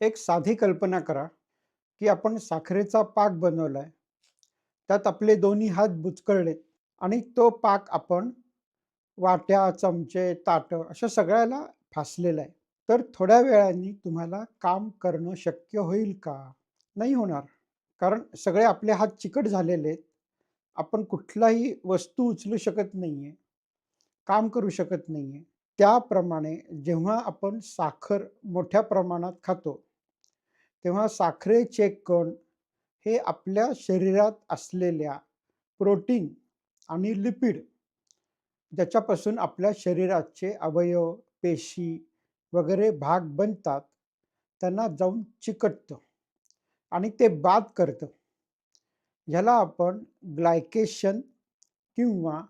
एक साधी कल्पना करा, की आपण साखरेचा पाक बनवलाय. त्यात आपले दोन्ही हात बुचकळलेत आणि तो पाक आपण वाट्या, चमचे, ताटं अशा सगळ्याला फासलेला आहे. तर थोड्या वेळाने तुम्हाला काम करणं शक्य होईल का? नाही होणार. कारण सगळे आपले हात चिकट झालेले आहेत. आपण कुठलाही वस्तू उचलू शकत नाहीये, काम करू शकत नाहीये. त्याप्रमाणे जेव्हा आपण साखर मोठ्या प्रमाणात खातो, तेव्हा साखरेचे कण हे आपल्या शरीरात असलेल्या प्रोटीन आणि लिपिड ज्याच्यापासून आपल्या शरीराचे अवयव, पेशी वगैरे भाग बनतात, त्यांना जाऊन चिकटतं आणि ते बाद करतं. ह्याला आपण ग्लायकेशन किंवा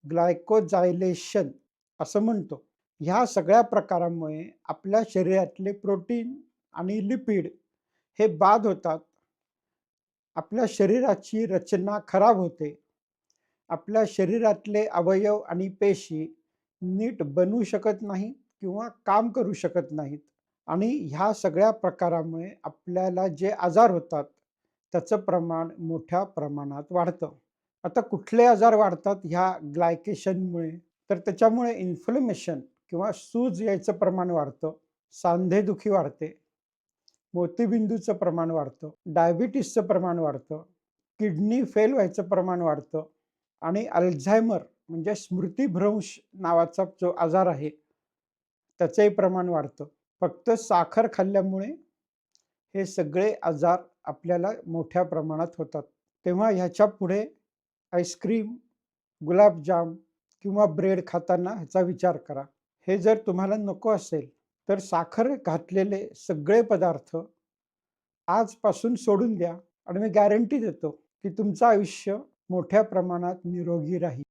ग्लायकोजायलेशन असं म्हणतो. ह्या सगळ्या प्रकारामुळे आपल्या शरीरातले प्रोटीन आणि लिपिड हे बाद होतात. आपल्या शरीराची रचना खराब होते. आपल्या शरीरातले अवयव आणि पेशी नीट बनवू शकत नाहीत किंवा काम करू शकत नाहीत आणि ह्या सगळ्या प्रकारामुळे आपल्याला जे आजार होतात, त्याचं प्रमाण मोठ्या प्रमाणात वाढतं. आता कुठले आजार वाढतात ह्या ग्लायकेशनमुळे? तर त्याच्यामुळे इन्फ्लमेशन किंवा सूज यायचं प्रमाण वाढतं, सांधेदुखी वाढते, मोतीबिंदूचं प्रमाण वाढतं, डायबिटीसचं प्रमाण वाढतं, किडनी फेल व्हायचं प्रमाण वाढतं आणि अल्झायमर म्हणजे स्मृतिभ्रंश नावाचा जो आजार आहे, त्याचंही प्रमाण वाढतं. फक्त साखर खाल्ल्यामुळे हे सगळे आजार आपल्याला मोठ्या प्रमाणात होतात. तेव्हा ह्याच्या पुढे आईस्क्रीम, गुलाबजाम किंवा ब्रेड खाताना ह्याचा विचार करा. हे जर तुम्हाला नको असेल, तर साखर घातलेले सगळे पदार्थ आजपासून सोडून द्या आणि मी गॅरंटी देतो, की तुमचं आयुष्य मोठ्या प्रमाणात निरोगी राहील.